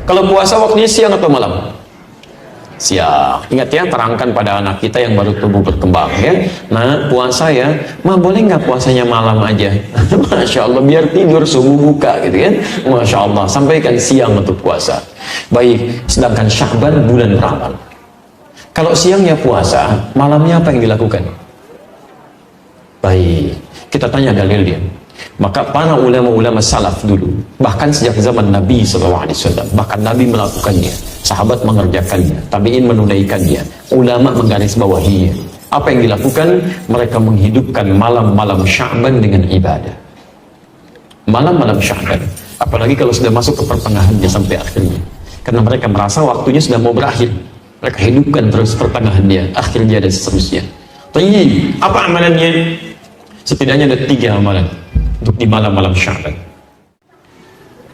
Kalau puasa waktunya siang atau malam? Siang. Ingat ya, terangkan pada anak kita yang baru tumbuh berkembang ya. Nah, puasa ya, mah boleh nggak puasanya malam aja? Masya Allah, biar tidur subuh buka gitu kan. Masya Allah, sampaikan siang untuk puasa. Baik, sedangkan Sya'ban bulan beramal. Kalau siangnya puasa, malamnya apa yang dilakukan? Baik, kita tanya dalil dia. Maka para ulama-ulama salaf dulu, bahkan sejak zaman Nabi SAW, bahkan Nabi melakukannya, sahabat mengerjakannya, tabi'in menunaikannya, ulama menggarisbawahinya. Apa yang dilakukan? Mereka menghidupkan malam-malam Sya'ban dengan ibadah. Malam-malam Sya'ban, apalagi kalau sudah masuk ke pertengahannya sampai akhirnya, karena mereka merasa waktunya sudah mau berakhir, mereka hidupkan terus pertengahannya, akhirnya dan seterusnya. Tapi apa amalannya? Setidaknya ada 3 amalan untuk di malam-malam Sya'ban.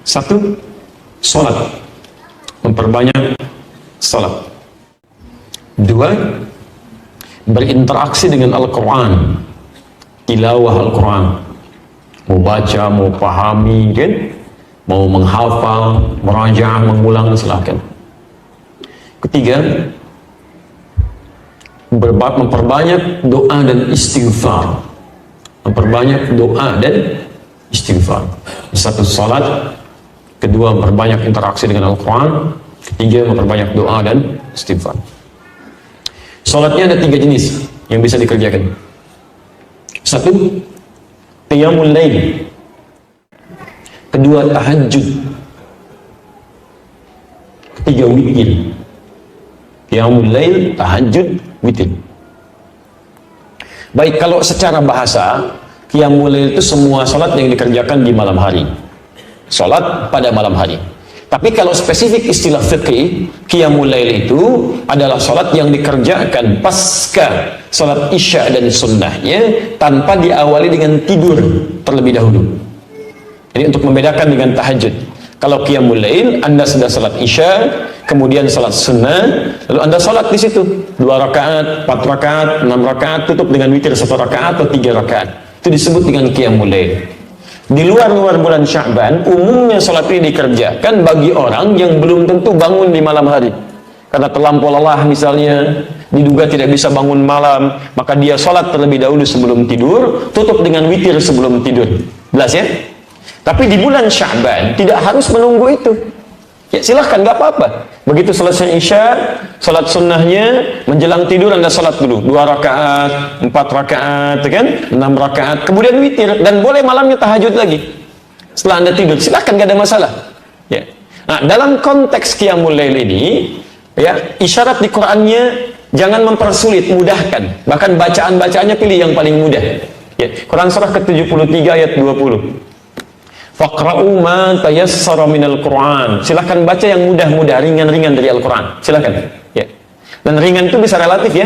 1, sholat, memperbanyak sholat. 2, berinteraksi dengan Al-Quran, tilawah Al-Quran, mau baca, mau pahami kan, mau menghafal, merajaah, mengulang, silakan. 3, memperbanyak doa dan istighfar, memperbanyak doa dan istighfar. 1, salat. 2, memperbanyak interaksi dengan Al-Quran. 3, memperbanyak doa dan istighfar. Salatnya ada 3 jenis yang bisa dikerjakan. 1, qiyamul lail. 2, tahajud. 3, witir. Qiyamul lail, tahajud, witir. Baik, kalau secara bahasa, qiyamul lail itu semua salat yang dikerjakan di malam hari. Salat pada malam hari. Tapi kalau spesifik istilah fikih, qiyamul lail itu adalah salat yang dikerjakan pasca salat isya dan sunnahnya tanpa diawali dengan tidur terlebih dahulu. Jadi untuk membedakan dengan tahajud. Kalau qiyamul lail, Anda sudah salat isya, kemudian salat sunnah, lalu Anda salat di situ 2 rakaat, 4 rakaat, 6 rakaat, tutup dengan witir 1 rakaat atau 3 rakaat. Itu disebut dengan qiyamul lail. Di luar bulan Sya'ban, umumnya salat ini dikerjakan bagi orang yang belum tentu bangun di malam hari. Karena terlampau lelah misalnya, diduga tidak bisa bangun malam, maka dia salat terlebih dahulu sebelum tidur, tutup dengan witir sebelum tidur. Jelas ya? Tapi di bulan Sya'ban tidak harus menunggu itu. Ya silahkan, nggak apa-apa. Begitu selesai isya, salat sunnahnya, menjelang tidur Anda salat dulu 2 rakaat, 4 rakaat, kan? 6 rakaat, kemudian witir, dan boleh malamnya tahajud lagi. Setelah Anda tidur, silahkan, nggak ada masalah. Ya. Nah, dalam konteks qiyamul lail ini, ya isyarat di Qur'annya jangan mempersulit, mudahkan. Bahkan bacaan-bacaannya pilih yang paling mudah. Ya. Quran surah ke-73 ayat 20. Faqra'u ma tayassara minal Qur'an. Silahkan baca yang mudah-mudah, ringan-ringan dari Al-Quran. Silahkan. Ya. Dan ringan itu bisa relatif ya.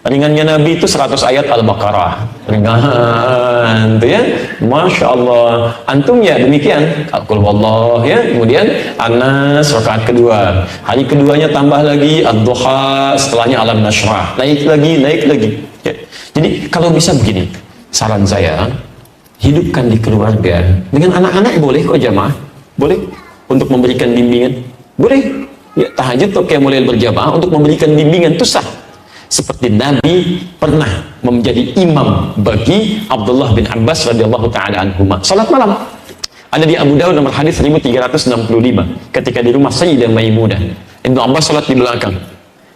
Ringannya Nabi itu 100 ayat Al-Baqarah. Ringan itu ya. Masya Allah. Antum ya demikian. Qul huwallah ya. Kemudian An-Nas rakaat kedua. Hari keduanya tambah lagi Ad-Duha, setelahnya Alam Nashrah. Naik lagi. Ya. Jadi kalau bisa begini, saran saya, hidupkan di keluarga. Dengan anak-anak boleh kok jamaah. Boleh. Untuk memberikan bimbingan. Boleh. Ya, tahajud atau qiyamul lail berjamaah untuk memberikan bimbingan itu sah. Seperti Nabi pernah menjadi imam bagi Abdullah bin Abbas radhiyallahu taala anhuma. Salat malam. Ada di Abu Dawud nomor hadis 1365 ketika di rumah Sayyidah Maimunah. Ibnu Abbas salat di belakang.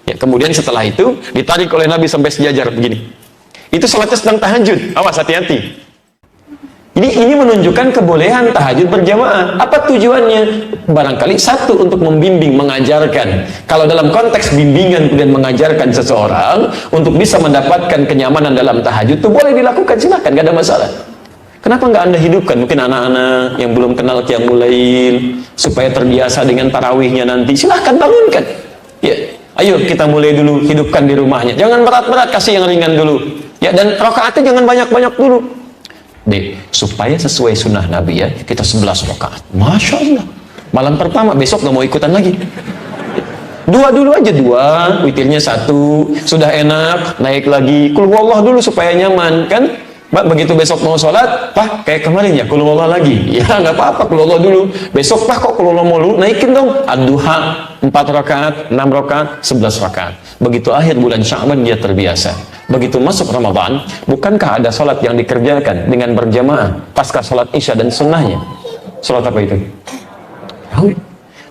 Ya, kemudian setelah itu ditarik oleh Nabi sampai sejajar begini. Itu salatnya sedang tahajud. Awas, hati-hati. Jadi ini menunjukkan kebolehan tahajud berjamaah. Apa tujuannya? Barangkali 1 untuk membimbing, mengajarkan. Kalau dalam konteks bimbingan kemudian mengajarkan seseorang untuk bisa mendapatkan kenyamanan dalam tahajud itu boleh dilakukan, silakan, gak ada masalah. Kenapa nggak Anda hidupkan mungkin anak-anak yang belum kenal qiyamul lail supaya terbiasa dengan tarawihnya nanti? Silahkan bangunkan. Ya, ayo kita mulai dulu, hidupkan di rumahnya. Jangan berat-berat, kasih yang ringan dulu. Ya, dan rakaatnya jangan banyak-banyak dulu. Supaya sesuai sunnah Nabi ya, kita 11 rakaat. Masya Allah. Malam pertama, besok gak mau ikutan lagi. 2 dulu aja, 2, witirnya 1, sudah enak, naik lagi. Qul huwallah dulu supaya nyaman kan. Begitu besok mau sholat, Pak, kayak kemarin ya, qul huwallahu lagi. Ya, nggak apa-apa, qul huwallahu dulu. Besok, Pak, kok qul huwallahu mulu? Naikin dong. Ad-duha, 4 rakaat, 6 rakaat, 11 rakaat. Begitu akhir bulan Sya'ban, dia terbiasa. Begitu masuk Ramadan, bukankah ada sholat yang dikerjakan dengan berjamaah pasca sholat Isya dan sunnahnya? Sholat apa itu? Tahu?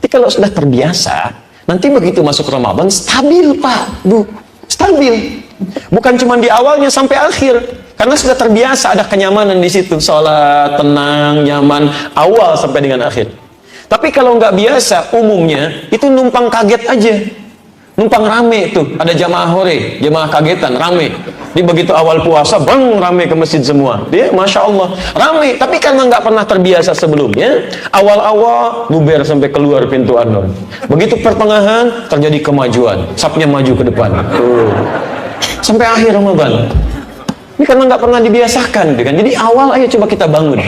Jadi kalau sudah terbiasa, nanti begitu masuk Ramadan, stabil, Pak, Bu. Stabil. Bukan cuma di awalnya sampai akhir. Karena sudah terbiasa, ada kenyamanan di situ, sholat tenang, nyaman, awal sampai dengan akhir. Tapi kalau nggak biasa, umumnya itu numpang kaget aja, numpang rame tuh. Ada jamaah hore, jamaah kagetan, rame. Di begitu awal puasa, bang, rame ke masjid semua. Dia, masya Allah, rame. Tapi karena nggak pernah terbiasa sebelumnya, awal-awal bubar sampai keluar pintu An-Nur. Begitu pertengahan terjadi kemajuan, sapnya maju ke depan. Sampai akhir Ramadan. Ini karena nggak pernah dibiasakan, kan? Jadi awal ayo coba kita bangun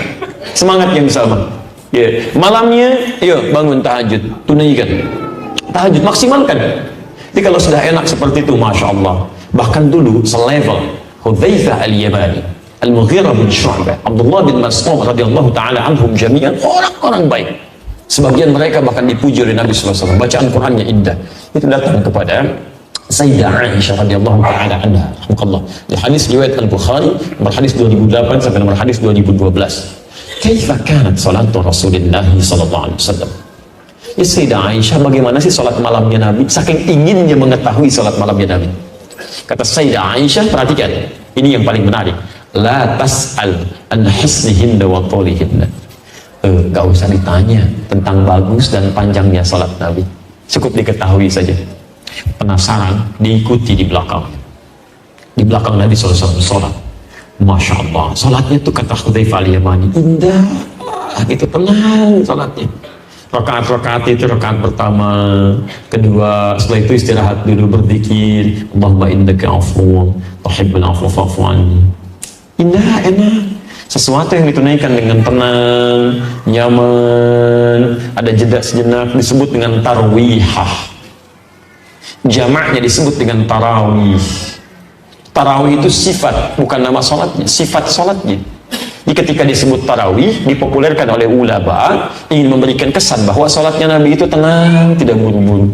semangat yang sama. Ya, malamnya, ayo bangun tahajud, tunaikan tahajud, maksimalkan. Jadi kalau sudah enak seperti itu, masya Allah. Bahkan dulu selevel Hudzaifah al-Yamani, Al-Mughirah bin Syu'bah, Abdullah bin Mas'ud radhiyallahu taala anhum jami'an, orang-orang baik. Sebagian mereka bahkan dipuji oleh Nabi sallallahu alaihi wasallam. Bacaan Qur'annya indah. Itu datang kepada Sayyidah Aisyah radhiyallahu taala anha, rahimahullah. Di hadis riwayat Al-Bukhari, nomor hadis 2008 sampai nomor hadis 2012. Kaifa kanat salatu Rasulillah sallallahu alaihi wasallam? Ya Sayyidah Aisyah, bagaimana sih salat malamnya Nabi? Saking inginnya mengetahui salat malamnya Nabi. Kata Sayyidah Aisyah, perhatikan, ini yang paling menarik. La tas'al an husnihinna wa tulihinna. Gak usah ditanya tentang bagus dan panjangnya salat Nabi. Cukup diketahui saja. Penasaran, diikuti di belakang. Di belakang Nabi SAW sholat. Masya Allah, sholatnya itu kata Hudzaifah al-Yamani, indah, itu tenang sholatnya. Rakaat-rakaat itu rakaat pertama, kedua, setelah itu istirahat dulu berzikir, Allahumma innaka afuwwun tuhibbul afwa fa'fu anni. Indah, enak. Sesuatu yang ditunaikan dengan tenang, nyaman, ada jeda sejenak, disebut dengan tarwihah. Jamaknya disebut dengan tarawih. Tarawih itu sifat, bukan nama sholatnya, sifat sholatnya. Jadi ketika disebut tarawih, dipopulerkan oleh ulama, ingin memberikan kesan bahwa sholatnya Nabi itu tenang, tidak buru-buru,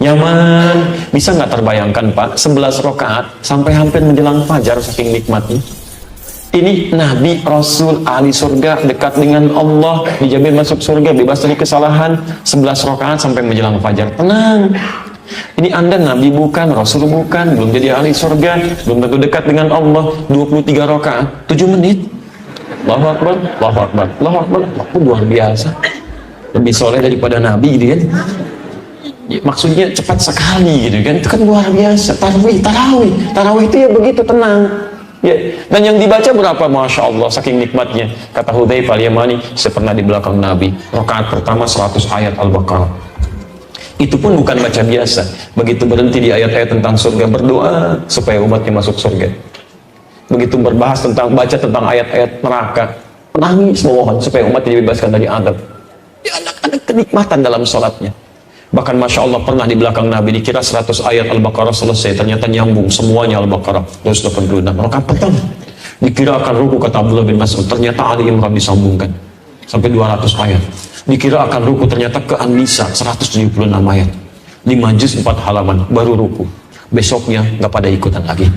nyaman. Bisa nggak terbayangkan, Pak, 11 rakaat sampai hampir menjelang fajar, saking nikmatnya. Ini Nabi, Rasul, ahli surga, dekat dengan Allah, dijamin masuk surga, bebas dari kesalahan, 11 rakaat sampai menjelang fajar, tenang. Ini Anda Nabi bukan, Rasul bukan, belum jadi ahli surga, belum tentu dekat dengan Allah, 23 rakaat, 7 menit. Allahu Akbar, Allahu Akbar, Allahu Akbar, aku luar biasa. Lebih soleh daripada Nabi gitu kan. Ya, maksudnya cepat sekali gitu kan, itu kan luar biasa. Tarawih itu ya begitu tenang. Ya, dan yang dibaca berapa? Masya Allah, saking nikmatnya. Kata Hudzaifah al-Yamani, saya pernah di belakang Nabi, rakaat pertama 100 ayat Al-Baqarah. Itu pun bukan baca biasa. Begitu berhenti di ayat-ayat tentang surga, berdoa supaya umatnya masuk surga. Begitu berbahas tentang, baca tentang ayat-ayat neraka, menangis memohon supaya umatnya dibebaskan dari adab. Ya, ada kenikmatan dalam sholatnya. Bahkan Masya Allah pernah di belakang Nabi, dikira 100 ayat Al-Baqarah selesai, ternyata nyambung semuanya Al-Baqarah 286. Rakaat pertama dikira akan ruku, kata Abdullah bin Mas'ud, ternyata Ali Imran disambungkan sampai 200 ayat. Dikira akan ruku, ternyata ke An-Nisa 176 ayat, 5 juz 4 halaman baru ruku. Besoknya nggak pada ikutan lagi.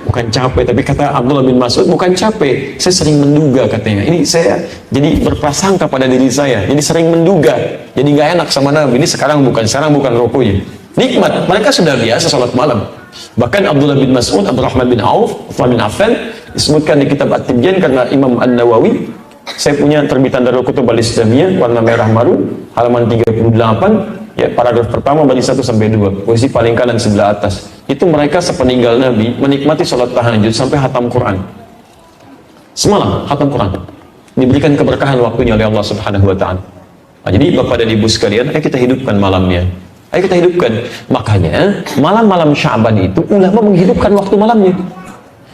Bukan capek, tapi kata Abdullah bin Mas'ud, bukan capek, saya sering menduga, katanya. Ini saya jadi berprasangka pada diri saya, jadi sering menduga, jadi nggak enak sama Nabi. Ini sekarang bukan rukunya. Nikmat, mereka sudah biasa sholat malam. Bahkan Abdullah bin Mas'ud, Abdurrahman bin Auf, Uthman bin Affan disebutkan di kitab At-Tibyan karena Imam An-Nawawi. Saya punya terbitan Darul Kutub Al-Islamiyah warna merah marun, halaman 38, ya, paragraf pertama bagi 1 sampai 2, posisi paling kanan sebelah atas. Itu mereka sepeninggal Nabi menikmati sholat tahajud sampai hatam Quran. Semalam hatam Quran. Diberikan keberkahan waktunya oleh Allah Subhanahu wa taala. Nah, jadi Bapak dan Ibu sekalian, ayo kita hidupkan malamnya. Ayo kita hidupkan. Makanya malam-malam Sya'ban itu ulama menghidupkan waktu malamnya.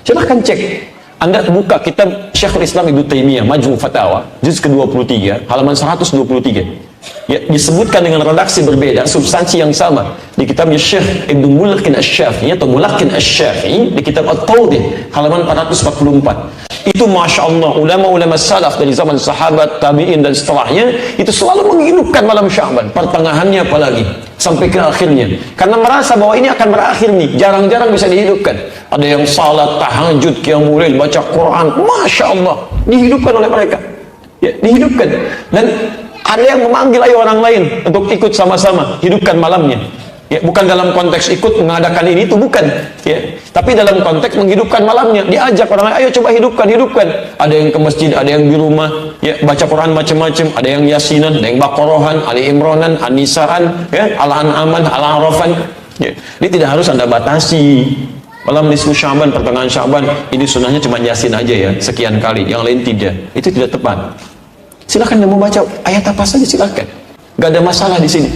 Silahkan cek. Anda buka kitab Syekhul Islam Ibnu Taimiyah, Majmu' Fatawa, juz ke-23, halaman 123. Ya, disebutkan dengan redaksi berbeda, substansi yang sama di kitabnya Syekh Ibnu Mulaqin Asy-Syafi'i atau Mulaqin Asy-Syafi'i di kitab At-Tawdih, halaman 444. Itu Masya Allah, ulama-ulama salaf dari zaman sahabat, tabi'in dan setelahnya itu selalu menghidupkan malam Sya'ban, pertengahannya apalagi sampai ke akhirnya, karena merasa bahwa ini akan berakhir nih, jarang-jarang bisa dihidupkan. Ada yang salat tahajud, qiyamul lail, baca Quran, Masya Allah, dihidupkan oleh mereka, ya, dihidupkan. Dan ada yang memanggil ayo orang lain untuk ikut sama-sama hidupkan malamnya. Ya, bukan dalam konteks ikut mengadakan ini itu, bukan, ya, tapi dalam konteks menghidupkan malamnya. Diajak orang lain, ayo coba hidupkan. Ada yang ke masjid, ada yang di rumah, ya, baca Quran macam-macam, ada yang yasinan, ada yang baqarahan, Ali Imranan, An-Nisaan, ya, Al-An'aman, Al-A'rafan. Ya. Ini tidak harus Anda batasi. Malam nisfu Sya'ban, pertengahan Sya'ban, ini sunnahnya cuma yasin aja ya, sekian kali, yang lain tidak. Itu tidak tepat. Silakan Anda mau baca ayat apa saja, silakan. Gak ada masalah di sini.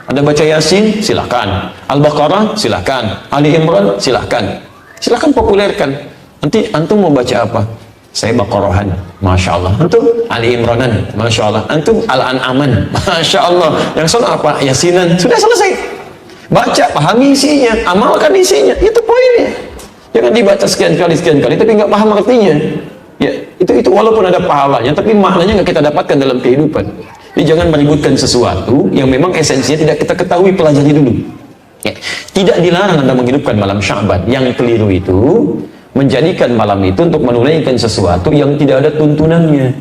Anda baca Yasin, silahkan. Al-Baqarah, silahkan. Ali Imran, silahkan. Silahkan populerkan. Nanti antum mau baca apa? Saya Baqarahan, Masya Allah. Antum Ali Imranan, Masya Allah. Antum Al-An'aman, Masya Allah. Yang soal apa? Yasinan. Sudah selesai. Baca, pahami isinya, amalkan isinya. Itu poinnya. Jangan dibaca sekian kali, tapi nggak paham artinya. Ya, itu walaupun ada pahalanya, tapi maknanya nggak kita dapatkan dalam kehidupan. Jadi jangan meributkan sesuatu yang memang esensinya tidak kita ketahui, pelajari dulu. Ya. Tidak dilarang Anda menghidupkan malam Sya'ban. Yang keliru itu menjadikan malam itu untuk menunaikan sesuatu yang tidak ada tuntunannya.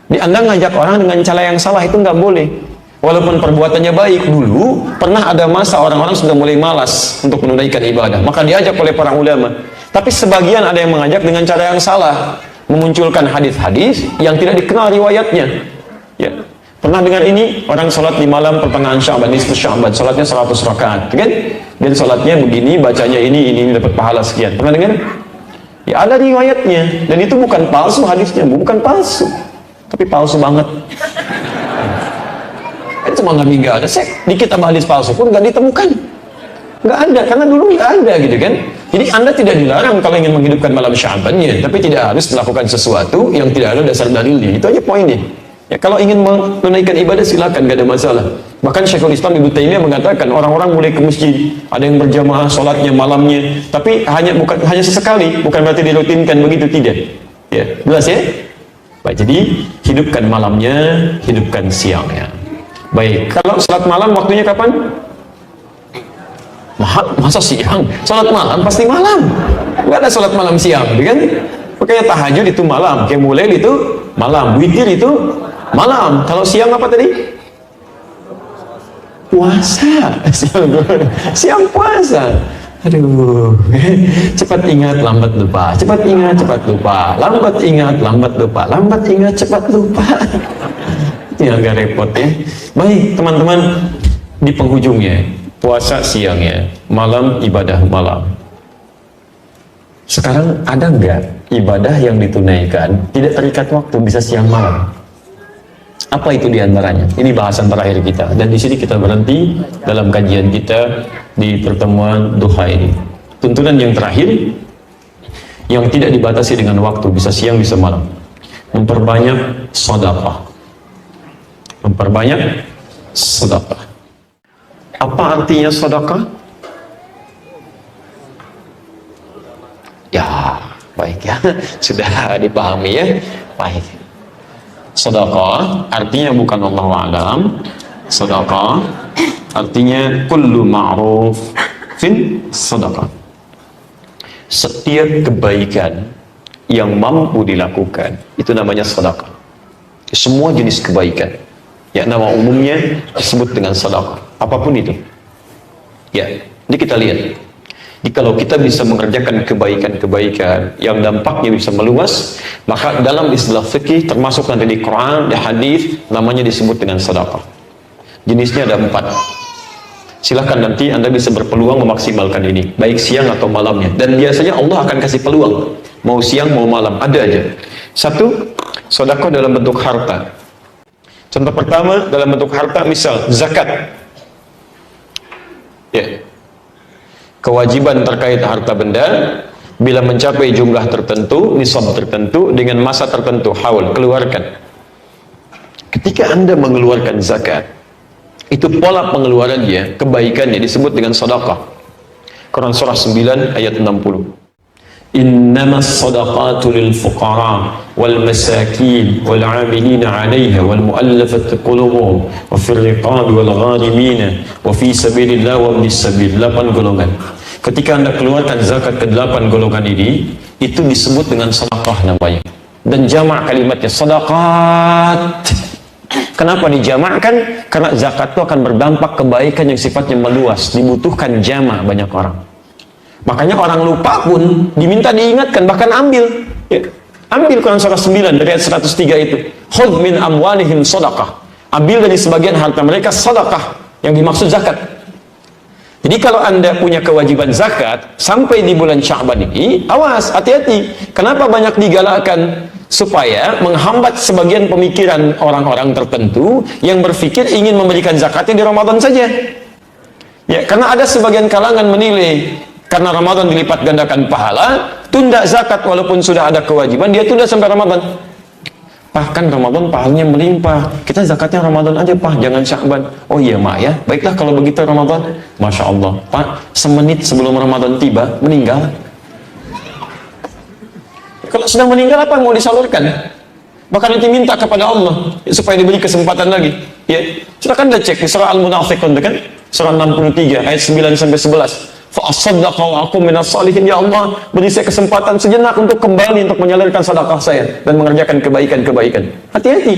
Jadi Anda ngajak orang dengan cara yang salah, itu nggak boleh. Walaupun perbuatannya baik, dulu pernah ada masa orang-orang sudah mulai malas untuk menunaikan ibadah, maka diajak oleh para ulama. Tapi sebagian ada yang mengajak dengan cara yang salah, memunculkan hadis-hadis yang tidak dikenal riwayatnya. Ya. Pernah dengar ini, orang sholat di malam pertengahan Sya'ban, nisfu Sya'ban, sholatnya 100 rakaat, kan? Dan sholatnya begini, bacanya ini dapat pahala sekian. Pernah dengar? Ya, ada riwayatnya, dan itu bukan palsu hadisnya, bukan palsu, tapi palsu banget. Itu cuma nggak ada. Di kitab hadis palsu pun nggak ditemukan, nggak ada, karena dulu nggak ada, gitu kan? Jadi Anda tidak dilarang kalau ingin menghidupkan malam Sya'bannya, tapi tidak harus melakukan sesuatu yang tidak ada dasar dalilnya. Itu aja poinnya. Ya, kalau ingin menunaikan ibadah silakan, gak ada masalah. Bahkan Syekhul Islam Ibnu Taimiyah mengatakan orang-orang mulai ke masjid, ada yang berjamaah sholatnya malamnya, tapi hanya sesekali, bukan berarti dirutinkan begitu, tidak. Ya, jelas ya? Baik, jadi hidupkan malamnya, hidupkan siangnya. Baik, kalau sholat malam waktunya kapan? Masa siang? Sholat malam pasti malam. Gak ada sholat malam siang, kan? Makanya tahajud itu malam, qiyamul lail itu malam, witir itu malam. Kalau siang apa tadi? Puasa. Siang puasa. Aduh, cepat ingat, lambat lupa. Cepat ingat, cepat lupa. Lambat ingat, lambat lupa. Lambat ingat, cepat lupa. Ini agak repot ya. Baik, teman-teman, di penghujungnya, puasa siangnya, malam ibadah malam. Sekarang ada nggak ibadah yang ditunaikan tidak terikat waktu, bisa siang malam? Apa itu diantaranya? Ini bahasan terakhir kita, dan di sini kita berhenti dalam kajian kita di pertemuan duha ini. Tuntunan yang terakhir yang tidak dibatasi dengan waktu, bisa siang bisa malam. Memperbanyak sedekah. Memperbanyak sedekah. Apa artinya sedekah? Ya, baik ya, sudah dipahami ya. Baik. Sedekah artinya bukan Allahu a'lam. Sedekah artinya kullu ma'rufin sedekah. Setiap kebaikan yang mampu dilakukan itu namanya sedekah. Semua jenis kebaikan, ya, nama umumnya disebut dengan sedekah. Apapun itu. Ya, ini kita lihat. Jadi kalau kita bisa mengerjakan kebaikan-kebaikan yang dampaknya bisa meluas, maka dalam istilah fikih termasuk nanti di Quran, di hadis, namanya disebut dengan sedekah. Jenisnya ada 4. Silahkan nanti Anda bisa berpeluang memaksimalkan ini, baik siang atau malamnya. Dan biasanya Allah akan kasih peluang, mau siang mau malam, ada aja. 1, sedekah dalam bentuk harta. Contoh pertama dalam bentuk harta, misal zakat. Ya. Kewajiban terkait harta benda Bila mencapai jumlah tertentu, nisab tertentu, dengan masa tertentu, haul, keluarkan. Ketika Anda mengeluarkan zakat, itu pola pengeluarannya, kebaikannya disebut dengan sedekah. Quran surah 9 ayat 60. Innamas sadaqatu lil fuqara wal masakin wal 'amilina 'alayha wal mu'allafati qulubuhum wa fir riqab wal gharimin wa fi sabilillah wa ibnis sabil. 8 golongan. Ketika Anda keluarkan zakat ke 8 golongan ini, itu disebut dengan sedekah namanya. Dan jamak kalimatnya sedaqat. Kenapa dijamakkan? Karena zakat itu akan berdampak kebaikan yang sifatnya meluas, dibutuhkan jamak banyak orang. Makanya orang lupa pun diminta diingatkan, bahkan ambil. Ya. Ambil Quran surah 9 dari ayat 103 itu. Khudh min amwalihim sedekah. Ambil dari sebagian harta mereka sedekah, yang dimaksud zakat. Jadi kalau Anda punya kewajiban zakat sampai di bulan Sya'ban ini, awas, hati-hati. Kenapa banyak digalakkan? Supaya menghambat sebagian pemikiran orang-orang tertentu yang berpikir ingin memberikan zakatnya di Ramadan saja. Ya, karena ada sebagian kalangan menilai karena Ramadan dilipat gandakan pahala, tunda zakat walaupun sudah ada kewajiban, dia tunda sampai Ramadan. Bahkan Ramadan pahalanya melimpah. Kita zakatnya Ramadan aja, Pak, jangan Sya'ban. Oh iya, Mak ya. Baiklah kalau begitu Ramadan. Masya Allah, Pak, semenit sebelum Ramadan tiba, meninggal. Kalau sudah meninggal, apa yang mau disalurkan? Bahkan nanti minta kepada Allah supaya diberi kesempatan lagi. Ya, silakan anda cek di surah Al-Munafiqun, kan? Surah 63 ayat 9 sampai 11. Fa'asaddaqa wa akum minas salihin. Ya Allah, beri saya kesempatan sejenak untuk kembali untuk menyalurkan sedekah saya dan mengerjakan kebaikan-kebaikan. Hati-hati.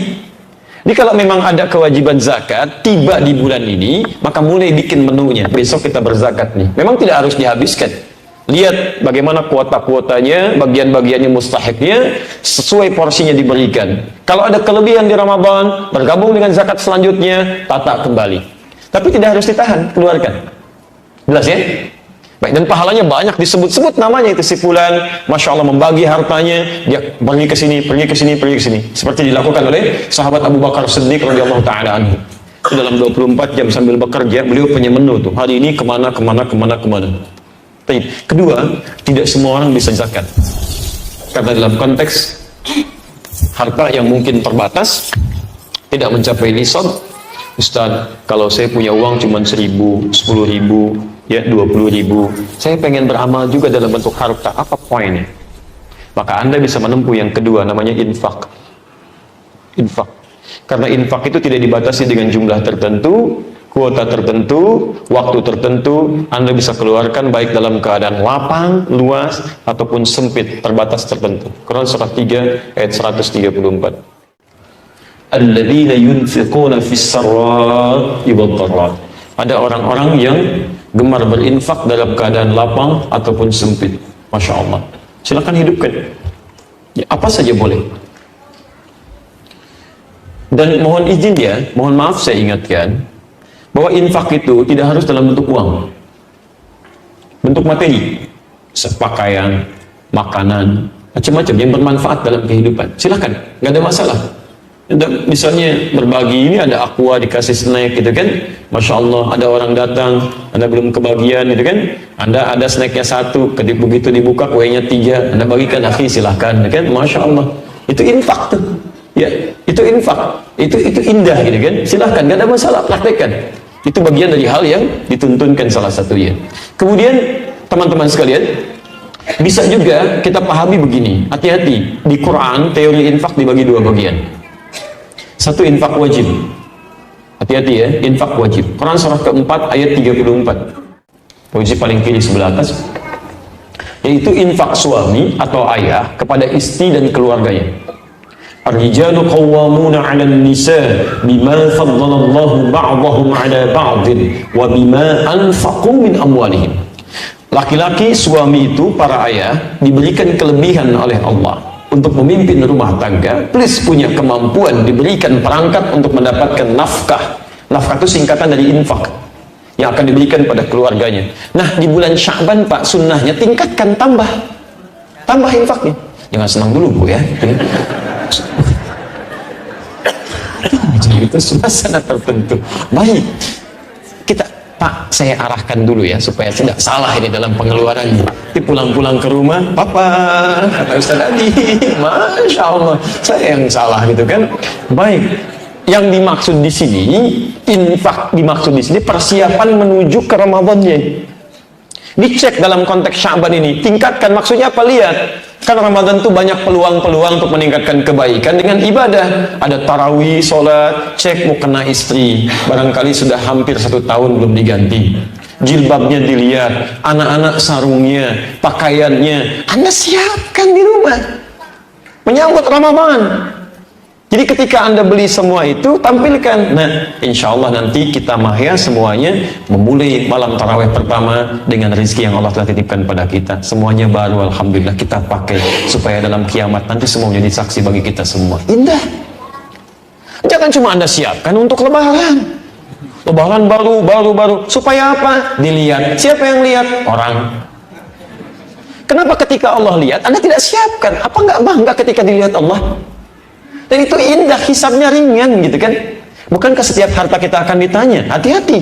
Jadi kalau memang ada kewajiban zakat tiba di bulan ini, maka mulai bikin menunya. Besok kita berzakat nih. Memang tidak harus dihabiskan. Lihat bagaimana kuota-kuotanya, bagian-bagiannya mustahiknya, sesuai porsinya diberikan. Kalau ada kelebihan di Ramadan, bergabung dengan zakat selanjutnya, tata kembali. Tapi tidak harus ditahan, keluarkan. Jelas ya? Baik, dan pahalanya banyak, disebut-sebut namanya itu si fulan, Masya Allah membagi hartanya, dia pergi ke sini, pergi ke sini, pergi ke sini. Seperti dilakukan oleh sahabat Abu Bakar Siddiq radhiyallahu ta'ala anhu. Dalam 24 jam sambil bekerja, beliau punya menu tuh. Hari ini kemana. Kedua, tidak semua orang bisa zakat. Karena dalam konteks harta yang mungkin terbatas, tidak mencapai nisab. Ustaz, kalau saya punya uang cuma 1.000, 10.000, ya 20.000, saya pengen beramal juga dalam bentuk harta, apa poinnya? Maka Anda bisa menempuh yang kedua, namanya infak. Infak. Karena infak itu tidak dibatasi dengan jumlah tertentu, kuota tertentu, waktu tertentu. Anda bisa keluarkan baik dalam keadaan lapang, luas, ataupun sempit, terbatas tertentu. Quran surah 3 ayat 134. Alladzina yunfiquna fis sarra'i wad dharra. Ada orang-orang yang gemar berinfak dalam keadaan lapang ataupun sempit. Masya Allah. Silakan hidupkan. Ya, apa saja boleh. Dan mohon izin ya, mohon maaf saya ingatkan bahwa infak itu tidak harus dalam bentuk uang, bentuk materi, pakaian, makanan, macam-macam yang bermanfaat dalam kehidupan. Silakan, nggak ada masalah. Misalnya berbagi, ini ada aqua dikasih snack gitu kan, Masya Allah. Ada orang datang, Anda belum kebagian gitu kan, Anda ada snacknya 1, begitu dibuka kuenya 3, Anda bagikan, akhi silahkan gitu kan, Masya Allah. Itu infak tuh, ya, itu infak, itu indah gitu kan, silahkan, nggak ada masalah, praktekkan. Itu bagian dari hal yang dituntunkan salah satunya. Kemudian teman-teman sekalian, bisa juga kita pahami begini, hati-hati, di Quran teori infak dibagi 2 bagian. Satu, infak wajib. Hati-hati ya, infak wajib. Quran surah keempat ayat 34. Posisi paling kiri sebelah atas. Yaitu infak suami atau ayah kepada istri dan keluarganya. Ar-rijalu qawwamuna 'alan nisa bima faddalallahu ba'dahum 'ala ba'din wa bima anfaqu min amwalihim. Laki-laki suami itu, para ayah, diberikan kelebihan oleh Allah untuk memimpin rumah tangga, plus punya kemampuan, diberikan perangkat untuk mendapatkan nafkah. Nafkah itu singkatan dari infak yang akan diberikan pada keluarganya. Nah, di bulan Sya'ban Pak, sunnahnya tingkatkan, tambah infaknya. Jangan senang dulu Bu ya. Itu suasana tertentu. Baik, kita Pak, saya arahkan dulu ya supaya tidak salah ini dalam pengeluarannya. Tapi pulang-pulang ke rumah, Papa, kata Ustaz Adi, Masya Allah, saya yang salah gitu kan. Baik, yang dimaksud di sini, infak dimaksud di sini persiapan menuju ke Ramadannya. Dicek dalam konteks Sya'ban ini, tingkatkan, maksudnya apa? Lihat, kan Ramadan tuh banyak peluang-peluang untuk meningkatkan kebaikan dengan ibadah. Ada tarawih, sholat, cek mukena istri, barangkali sudah hampir 1 tahun belum diganti. Jilbabnya dilihat, anak-anak sarungnya, pakaiannya, Anda siapkan di rumah menyambut Ramadan. Jadi ketika Anda beli semua itu, tampilkan. Nah, insya Allah nanti kita mahya semuanya memulai malam tarawih pertama dengan rezeki yang Allah telah titipkan pada kita. Semuanya baru, alhamdulillah kita pakai supaya dalam kiamat nanti semua menjadi saksi bagi kita semua. Indah. Jangan cuma Anda siapkan untuk lebaran. Lebaran baru. Supaya apa? Dilihat. Siapa yang lihat? Orang. Kenapa ketika Allah lihat, Anda tidak siapkan? Apa nggak bangga ketika dilihat Allah? Dan itu indah, hisabnya ringan gitu kan. Bukankah setiap harta kita akan ditanya? Hati-hati.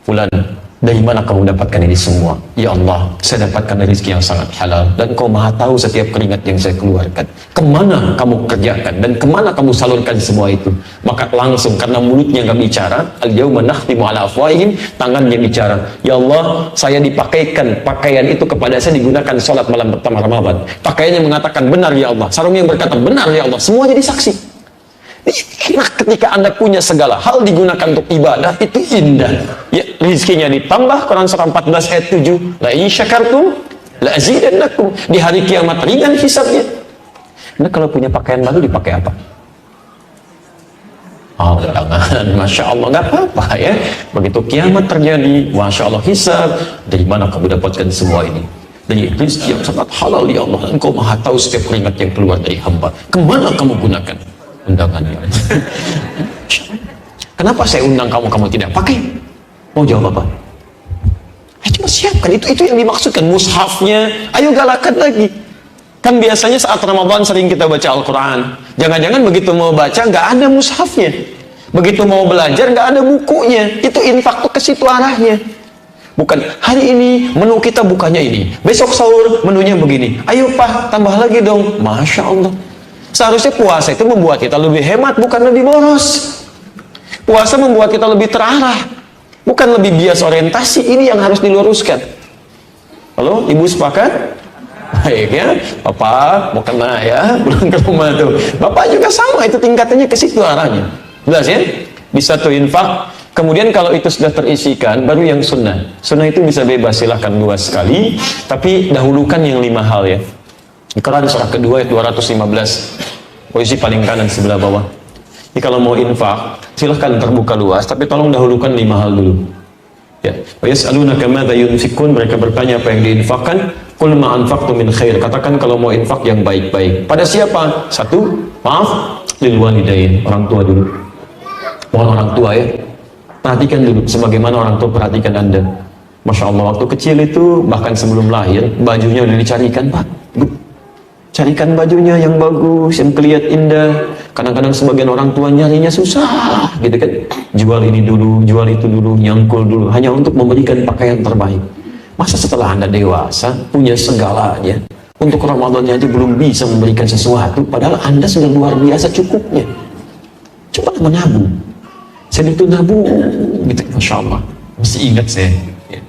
Fulan, dari mana kamu dapatkan ini semua? Ya Allah, saya dapatkan rezeki yang sangat halal. Dan Kau maha tahu setiap keringat yang saya keluarkan. Kemana kamu kerjakan? Dan kemana kamu salurkan semua itu? Maka langsung, karena mulutnya nggak bicara, al-yawma nakhtimu ala afwahihim, tangannya bicara. Ya Allah, saya dipakaikan pakaian itu kepada saya digunakan sholat malam pertama Ramadan. Pakaiannya mengatakan benar ya Allah. Sarungnya yang berkata benar ya Allah. Semua jadi saksi. Enak ketika Anda punya segala hal digunakan untuk ibadah, itu indah. Ya, rizkinya ditambah. Quran surah 14 ayat 7. La in syakartum la azidannakum. Di hari kiamat ringan hisabnya. Nah, kalau punya pakaian baru dipakai apa? Oh, jangan. Masya Allah, nggak apa-apa ya. Begitu kiamat terjadi, Masya Allah hisab. Dari mana kamu dapatkan semua ini? Dari rezeki yang sangat halal ya Allah. Engkau maha tahu setiap keringat yang keluar dari hamba. Kemana kamu gunakan? Undangannya. Kenapa saya undang kamu, kamu tidak pakai? Mau jawab apa? Cuma siapkan, itu yang dimaksudkan. Mushafnya, ayo galakan lagi. Kan biasanya saat Ramadan sering kita baca Al-Quran. Jangan-jangan begitu mau baca nggak ada mushafnya. Begitu mau belajar nggak ada bukunya. Itu infak tuh ke situ arahnya. Bukan hari ini menu kita bukannya ini, besok sahur menunya begini. Ayo Pak, tambah lagi dong. Masya Allah. Seharusnya puasa itu membuat kita lebih hemat, bukan lebih boros. Puasa membuat kita lebih terarah, bukan lebih bias orientasi. Ini yang harus diluruskan. Halo, Ibu sepakat? Baik ya, Bapak mau kena ya, pulang ke rumah tuh. Bapak juga sama, itu tingkatannya ke situ arahnya. Jelas ya? Bisa tuh infak. Kemudian kalau itu sudah terisikan, baru yang sunnah. Sunnah itu bisa bebas, silahkan luas sekali. Tapi dahulukan yang 5 hal ya. Di Quran surah kedua ayat 215, posisi paling kanan sebelah bawah. Jadi kalau mau infak, silahkan terbuka luas, tapi tolong dahulukan 5 hal dulu. Ya, wa yas'alunaka madza yunfikun, mereka bertanya apa yang diinfakkan. Qul ma anfaqtum min khair, katakan kalau mau infak yang baik-baik. Pada siapa? 1, maaf, lil walidain, orang tua dulu. Mohon orang tua ya. Perhatikan dulu, sebagaimana orang tua perhatikan Anda. Masya Allah, waktu kecil itu, bahkan sebelum lahir, bajunya udah dicarikan, Pak. Carikan bajunya yang bagus, yang kelihatan indah. Kadang-kadang sebagian orang tua nyarinya susah, gitu kan. Jual ini dulu, jual itu dulu, nyangkul dulu, hanya untuk memberikan pakaian terbaik. Masa setelah Anda dewasa, punya segalanya, untuk Ramadannya aja belum bisa memberikan sesuatu, padahal Anda sudah luar biasa cukupnya. Coba menabung. Saya itu nabung, gitu, Masya Allah. Masih ingat saya. Ya.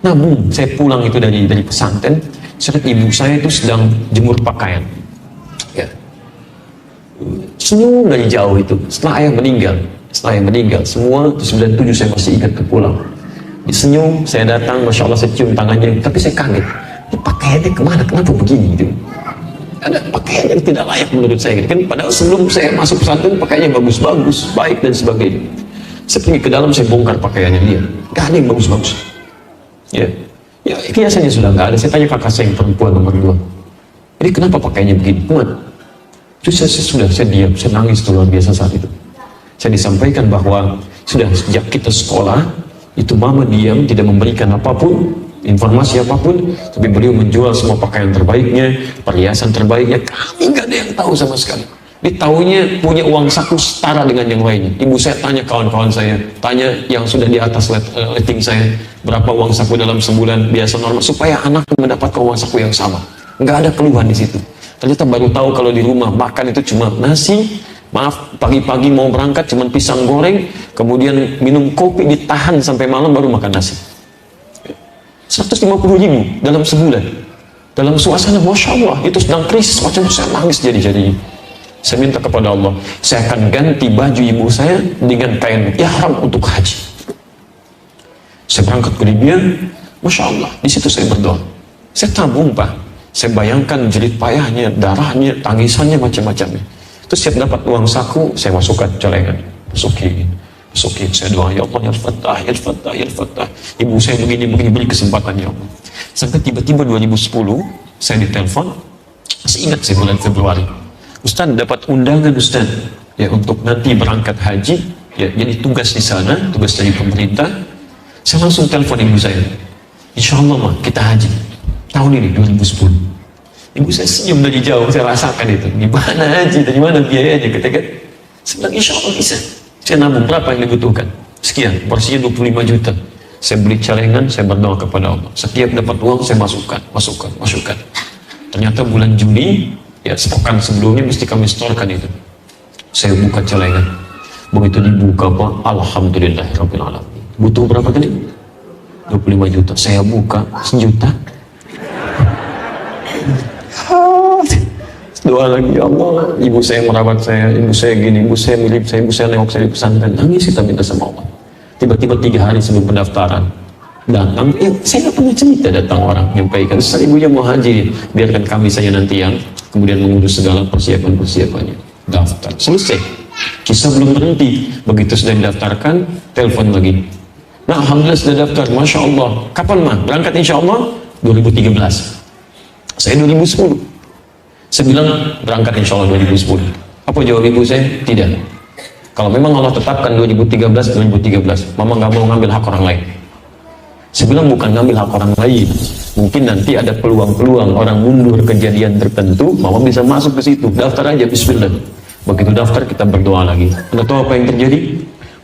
Nabung, saya pulang itu dari pesantren. Saat ibu saya itu sedang jemur pakaian, ya. Senyum dari jauh itu. Setelah ayah meninggal, semua 97 saya masih ingat ke pulang. Senyum, saya datang, Masya Allah, saya cium tangannya, tapi saya kaget. Ini pakaiannya kemana? Kenapa begini? Gitu. Ada pakaian yang tidak layak menurut saya. Gitu. Kan padahal sebelum saya masuk pesantren pakaiannya bagus-bagus, baik dan sebagainya. Saya pergi ke dalam, saya bongkar pakaiannya dia. Gak ada yang bagus-bagus. Ya. Ya, hiasannya sudah nggak ada. Saya tanya kakak saya yang perempuan nomor 2. Ini kenapa pakainya begini? Kuat. Terus saya diam, saya nangis luar biasa saat itu. Saya disampaikan bahwa sudah sejak kita sekolah, itu mama diam, tidak memberikan apapun, informasi apapun, tapi beliau menjual semua pakaian terbaiknya, perhiasan terbaiknya. Kami nggak ada yang tahu sama sekali. Dia taunya punya uang saku setara dengan yang lainnya. Ibu saya tanya kawan-kawan saya, tanya yang sudah di atas rating saya, berapa uang saku dalam sebulan biasa normal, supaya anak mendapatkan uang saku yang sama. Nggak ada keluhan di situ. Ternyata baru tahu kalau di rumah makan itu cuma nasi, maaf, pagi-pagi mau berangkat cuma pisang goreng, kemudian minum kopi, ditahan sampai malam baru makan nasi. 150.000 dalam sebulan. Dalam suasana Masya Allah, itu sedang krisis macam saya nangis jadi. Saya minta kepada Allah, saya akan ganti baju ibu saya dengan kain ihram untuk haji. Saya berangkat ke Libya, Masya Allah, di situ saya berdoa. Saya tabung Pak, saya bayangkan jerit payahnya, darahnya, tangisannya, macam-macamnya. Terus setiap dapat uang saku, saya masukkan celengan, masukin. Saya doa, ya Allah, ya Fattah, ya Fattah, ya Fattah. Ibu saya begini, beri kesempatan ya Allah. Sampai tiba-tiba 2010, saya ditelepon, masih ingat saya bulan Februari. Ustaz dapat undangan Ustaz ya untuk nanti berangkat haji ya, jadi tugas di sana, tugas dari pemerintah. Saya langsung telepon ibu saya, insya Allah mah kita haji tahun ini 2010. Ibu saya senyum dari jauh, saya rasakan itu, gimana haji, dari mana biayanya, ketika saya bilang insya Allah bisa. Saya nabung berapa yang dibutuhkan, sekian, porsinya 25 juta. Saya beli celengan, saya berdoa kepada Allah, setiap dapat uang saya masukkan. Ternyata bulan Juli ya, sepekan sebelumnya mesti kami setorkan itu. Saya buka celengan. Begitu dibuka Pak, alhamdulillahirabbil alamin. Butuh berapa tadi? 25 juta. Saya buka 1 juta. Doa lagi, ya Allah, ibu saya merawat saya, ibu saya gini, ibu saya mirip saya, ibu saya nengok saya di pesantren. Nangis kita minta sama Allah. Tiba-tiba 3 hari sebelum pendaftaran datang, saya nggak pernah cerita, datang orang nyampaikan, Ustaz ibunya mau haji, biarkan kami saja nanti yang kemudian mengurus segala persiapannya. Daftar, selesai. Kisah belum berhenti. Begitu sudah didaftarkan, telepon lagi. Nah, alhamdulillah sudah daftar, Masya Allah. Kapan mah? Berangkat insya Allah 2013. Saya 2010. Saya bilang berangkat insya Allah 2010. Apa jawab ibu saya? Tidak. Kalau memang Allah tetapkan 2013, Mama nggak mau ngambil hak orang lain. Saya bilang bukan ngambil hak orang lain. Mungkin nanti ada peluang-peluang orang mundur kejadian tertentu, Mama bisa masuk ke situ. Daftar aja, bismillah. Begitu daftar, kita berdoa lagi. Anda tahu apa yang terjadi?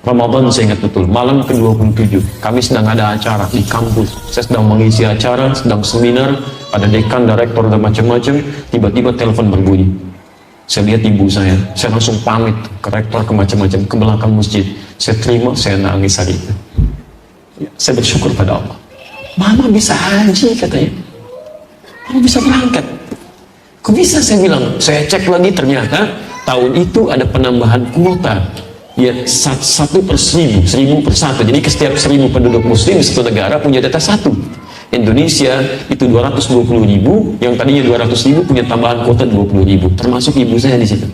Ramadan saya ingat betul, malam ke-27. Kami sedang ada acara di kampus. Saya sedang mengisi acara, sedang seminar, ada dekan, direktur, dan macam-macam. Tiba-tiba telepon berbunyi. Saya lihat ibu saya langsung pamit ke rektor, ke macam-macam, ke belakang masjid. Saya terima, saya nangis hari itu. Saya bersyukur pada Allah. Mama bisa haji katanya. Mama bisa berangkat. Kok bisa, saya bilang. Saya cek lagi, ternyata tahun itu ada penambahan kuota. Ya, 1/1000, 1000/1. Jadi ke setiap 1000 penduduk muslim di satu negara punya data 1. Indonesia itu 220.000, yang tadinya 200.000 punya tambahan kuota 20.000. Termasuk ibu saya di situ.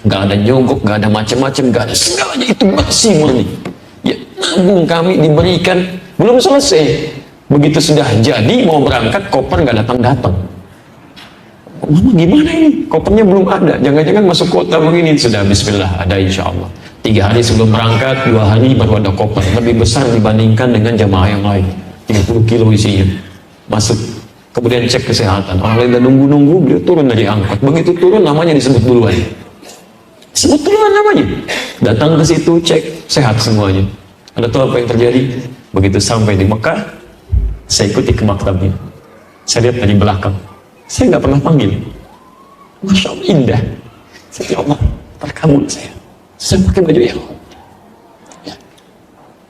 Nggak ada nyogok, nggak ada macam-macam, nggak ada segalanya, itu masih murni. Ya, nabung kami diberikan, belum selesai. Begitu sudah jadi mau berangkat, koper nggak datang-datang. Mama gimana ini? Kopernya belum ada. Jangan-jangan masuk kota begini. Sudah, bismillah, ada insya Allah. 3 hari sebelum berangkat, 2 hari baru ada koper. Lebih besar dibandingkan dengan jamaah yang lain. 30 kilo isinya. Masuk. Kemudian cek kesehatan. Orang lain udah nunggu-nunggu, beliau turun dari angkot. Begitu turun, namanya disebut duluan. Sebut duluan namanya. Datang ke situ, cek, sehat semuanya. Anda tahu apa yang terjadi? Begitu sampai di Mekah, saya ikuti ke maktabnya. Saya lihat dari belakang. Saya nggak pernah panggil. Masya Allah, indah. Saya ya Allah, terkabul saya. Saya pakai baju yang ya.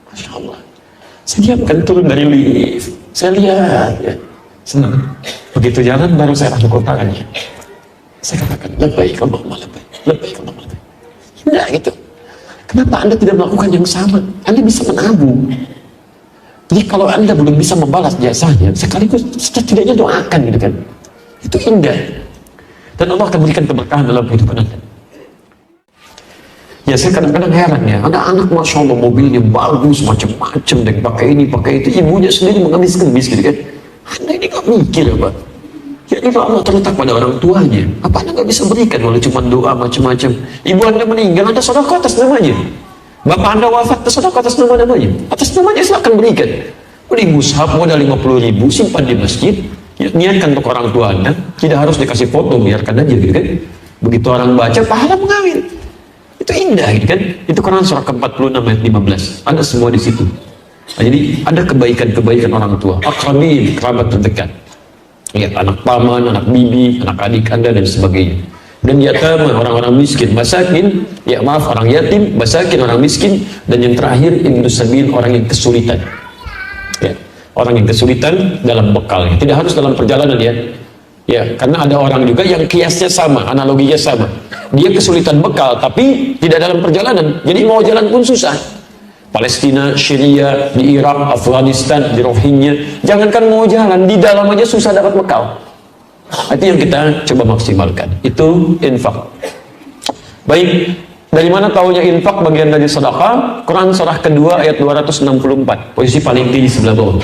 Masya Allah. Saya diamkan turun dari lift. Saya lihat, ya. Senang. Begitu jalan, baru saya langsung tangannya. Saya katakan, labbaik Allahumma labbaik. Labbaik Allahumma labbaik. Indah gitu. Kenapa Anda tidak melakukan yang sama? Anda bisa menabung. Jadi kalau Anda belum bisa membalas jasanya, sekaligus setidaknya doakan gitu kan. Itu indah. Dan Allah akan berikan keberkahan dalam kehidupan Anda. Ya, saya kadang-kadang heran ya, ada anak Masya Allah mobilnya bagus, macam-macam, dan pakai ini, pakai itu, ibunya sendiri mengemis-kemis gitu kan. Anda ini gak mikir apa? Ya itu Allah terletak pada orang tuanya. Apa Anda gak bisa berikan walau cuma doa macam-macam? Ibu Anda meninggal, Anda sedekah atas namanya. Bapak Anda wafat, sedekah atas nama-namanya. Atas namanya silakan berikan. Beli mushaf modal 50.000, simpan di masjid. Ya, niatkan untuk orang tua Anda, tidak harus dikasih foto, biarkan aja gitu kan. Begitu orang baca, pahala mengalir. Itu indah gitu kan. Itu Quran surah ke-46 ayat 15. Ada semua di situ. Nah, jadi ada kebaikan-kebaikan orang tua, akrabin, kerabat terdekat. Lihat anak paman, anak bibi, anak adik Anda dan sebagainya. Dan yatama, orang-orang miskin, masakin, ya maaf, orang yatim, masakin, orang miskin, dan yang terakhir ibnu sabil, orang yang kesulitan. Ya, orang yang kesulitan dalam bekalnya. Tidak harus dalam perjalanan ya. Ya, karena ada orang juga yang kiasnya sama, analoginya sama. Dia kesulitan bekal, tapi tidak dalam perjalanan. Jadi mau jalan pun susah. Palestina, Syria, di Irak, Afghanistan, di Rohingya. Jangankan mau jalan, di dalam aja susah dapat bekal. Itu yang kita coba maksimalkan. Itu infak. Baik, dari mana taunya infak bagian dari sedekah? Quran surah kedua ayat 264. Posisi paling tinggi sebelah bawah.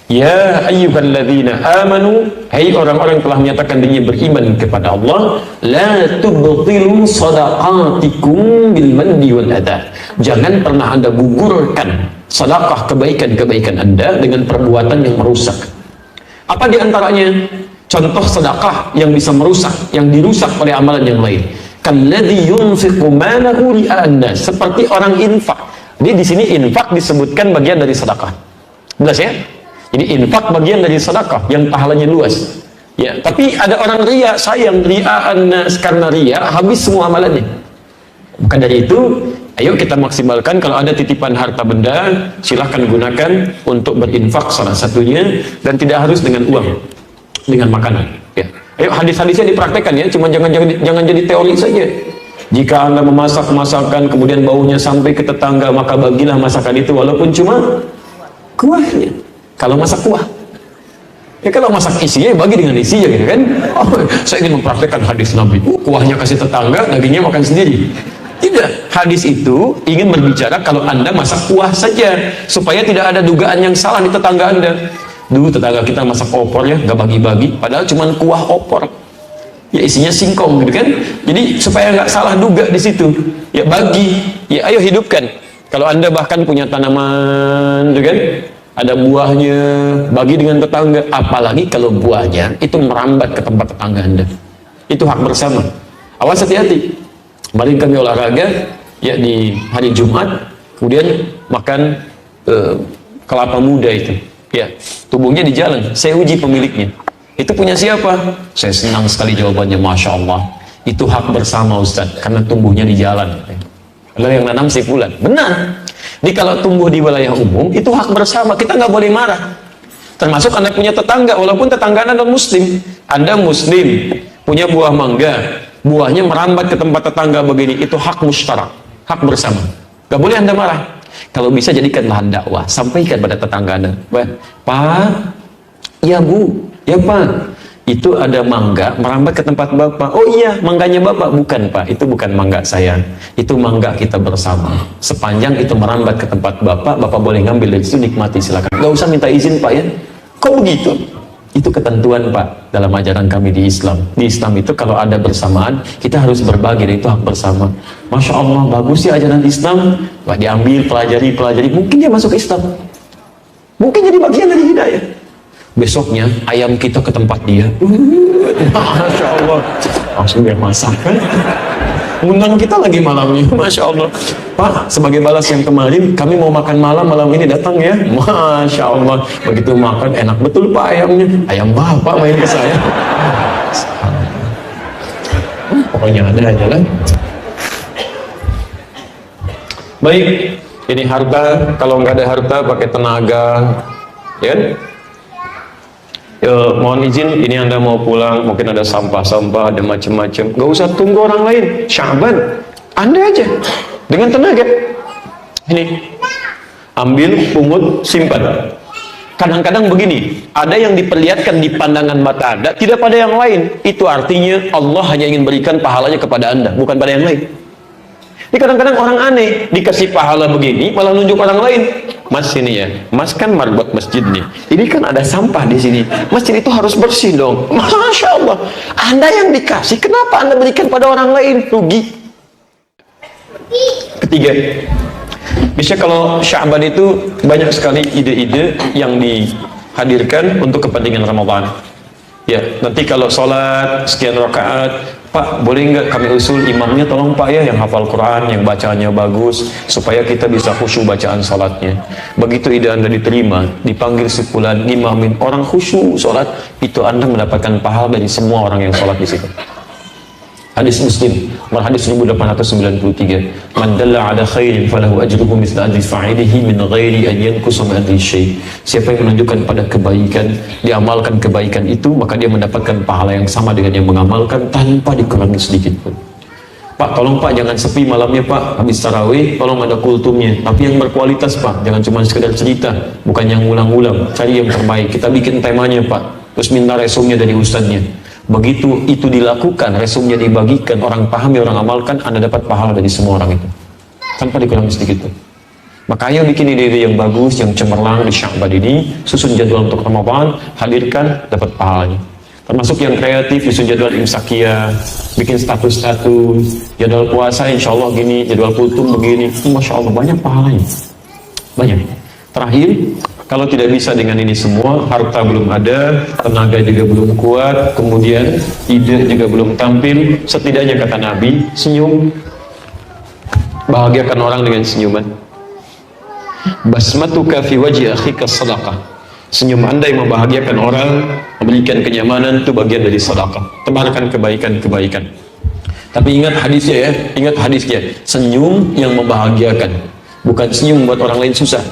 Ya ayyuhalladzina amanu, hai orang-orang yang telah menyatakan dirinya beriman kepada Allah, la tubtilu shadaqatikum bil manni wal adha. Jangan pernah Anda gugurkan sedekah kebaikan-kebaikan Anda dengan perbuatan yang merusak. Apa di antaranya? Contoh sedekah yang bisa merusak, yang dirusak oleh amalan yang lain. Kalladzi yunfiqu malahu ri'an-nas, seperti orang infak. Jadi di sini infak disebutkan bagian dari sedekah. Jelas ya? Jadi infak bagian dari sedekah yang pahalanya luas. Ya, tapi ada orang ria, sayang ri'an-nas, karena ria habis semua amalannya. Maka dari itu, ayo kita maksimalkan. Kalau ada titipan harta benda, silahkan gunakan untuk berinfak salah satunya, dan tidak harus dengan uang, dengan makanan. Ya. Ayo hadis-hadisnya dipraktekkan ya, cuma jangan jadi teori saja. Jika Anda memasak masakan kemudian baunya sampai ke tetangga, maka bagilah masakan itu walaupun cuma kuahnya. Kalau masak kuah, ya kalau masak isinya bagi dengan isinya gitu kan. Oh, saya ingin mempraktekkan hadis Nabi. Kuahnya kasih tetangga, dagingnya makan sendiri. Tidak, hadis itu ingin berbicara kalau Anda masak kuah saja, supaya tidak ada dugaan yang salah di tetangga Anda. Dulu tetangga kita masak opor ya, nggak bagi-bagi, padahal cuma kuah opor. Ya isinya singkong gitu kan. Jadi supaya nggak salah duga di situ. Ya bagi, ya ayo hidupkan. Kalau Anda bahkan punya tanaman, gitu kan, ada buahnya, bagi dengan tetangga. Apalagi kalau buahnya itu merambat ke tempat tetangga Anda. Itu hak bersama. Awas hati-hati. Kemarin kami olahraga ya di hari Jumat, kemudian makan kelapa muda itu. Ya, tubuhnya di jalan. Saya uji pemiliknya. Itu punya siapa? Saya senang sekali jawabannya, Masya Allah. Itu hak bersama Ustaz, karena tumbuhnya di jalan. Kalau yang nanam si fulan. Benar. Jadi kalau tumbuh di wilayah umum, itu hak bersama. Kita nggak boleh marah. Termasuk Anda punya tetangga, walaupun tetangga Anda non-muslim. Anda muslim, punya buah mangga, buahnya merambat ke tempat tetangga begini, itu hak musyarak, hak bersama. Nggak boleh Anda marah. Kalau bisa jadikan bahan dakwah, sampaikan pada tetangga Anda. Pak, ya Bu, ya Pak, itu ada mangga merambat ke tempat Bapak. Oh iya, mangganya Bapak. Bukan Pak, itu bukan mangga saya, itu mangga kita bersama. Sepanjang itu merambat ke tempat Bapak, Bapak boleh ngambil dari situ, nikmati, silakan. Gak usah minta izin Pak ya. Kok begitu? Itu ketentuan Pak dalam ajaran kami di Islam. Di Islam itu kalau ada bersamaan, kita harus berbagi, dan itu hak bersama. Masya Allah, bagus ya ajaran Islam. Pak diambil, pelajari, mungkin dia masuk Islam, mungkin jadi bagian dari hidayah. Besoknya ayam kita ke tempat dia, Masya Allah, langsung dia masak kan, undang kita lagi malamnya. Masya Allah, Pak, sebagai balas yang kemarin kami mau makan malam ini, datang ya. Masya Allah, begitu makan enak betul Pak ayamnya. Ayam Bapak main ke saya. Pokoknya ada aja lah. Baik, ini harta. Kalau nggak ada harta pakai tenaga, ya. Mohon izin, ini Anda mau pulang, mungkin ada sampah-sampah, ada macam-macam. Gak usah tunggu orang lain. Syaban, Anda aja dengan tenaga. Ini ambil, pungut, simpan. Kadang-kadang begini, ada yang diperlihatkan di pandangan mata Anda, tidak pada yang lain. Itu artinya Allah hanya ingin berikan pahalanya kepada Anda, bukan pada yang lain. Ini kadang-kadang orang aneh, dikasih pahala begini, malah nunjuk orang lain. Mas ini ya, Mas kan marbot masjid nih. Ini kan ada sampah di sini. Masjid itu harus bersih dong. Masya Allah, Anda yang dikasih, kenapa Anda berikan pada orang lain? Rugi. Ketiga, bisa kalau Sya'ban itu banyak sekali ide-ide yang dihadirkan untuk kepentingan Ramadan. Ya, nanti kalau sholat sekian rakaat, Pak, boleh nggak kami usul imamnya, tolong Pak ya, yang hafal Quran, yang bacaannya bagus, supaya kita bisa khusyuk bacaan sholatnya. Begitu ide Anda diterima, dipanggil sepulan imamin orang khusyuk sholat, itu Anda mendapatkan pahala dari semua orang yang sholat di situ. Hadis Muslim, hadis 1893. Man dalla ala khairin falahu ajruhu mithla ajri fa'ilihi min ghairi an yanqusa min ajri syai'. Siapa yang menunjukkan pada kebaikan, diamalkan kebaikan itu, maka dia mendapatkan pahala yang sama dengan yang mengamalkan tanpa dikurangi sedikit pun. Pak, tolong Pak, jangan sepi malamnya Pak, habis tarawih, tolong ada kultumnya, tapi yang berkualitas Pak, jangan cuma sekedar cerita, bukan yang ulang-ulang, cari yang terbaik, kita bikin temanya Pak, terus minta resumnya dari ustadznya. Begitu itu dilakukan, resumnya dibagikan, orang pahami, orang amalkan, Anda dapat pahala dari semua orang itu tanpa dikurangi sedikit pun. Maka ayo bikin ide-ide yang bagus, yang cemerlang di Sya'ban ini, susun jadwal untuk Ramadan, hadirkan, dapat pahalanya. Termasuk yang kreatif, susun jadwal imsakiyah, bikin status-status, jadwal puasa insya Allah gini, jadwal kultum begini, Masya Allah banyak pahalanya, banyak. Terakhir, kalau tidak bisa dengan ini semua, harta belum ada, tenaga juga belum kuat, kemudian ide juga belum tampil, setidaknya kata Nabi, senyum. Bahagiakan orang dengan senyuman. Basmatuka fi wajhi akhika sadaqah. Senyum Anda yang membahagiakan orang, memberikan kenyamanan, itu bagian dari sedekah. Tebarkan kebaikan-kebaikan. Tapi ingat hadisnya ya, ingat hadisnya. Senyum yang membahagiakan, bukan senyum buat orang lain susah.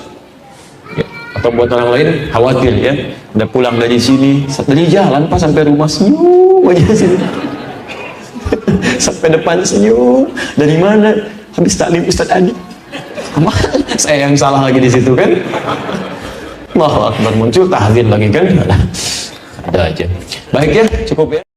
Atau buat orang lain khawatir ya, udah pulang dari sini, dari jalan pas sampai rumah senyum aja sini. Sampai depan senyum. Dari mana? Habis taklim Ustaz Adi. Saya yang salah lagi di situ kan? Allahu Akbar, muncul tahzir lagi kan? Ada aja. Baik ya, cukup ya.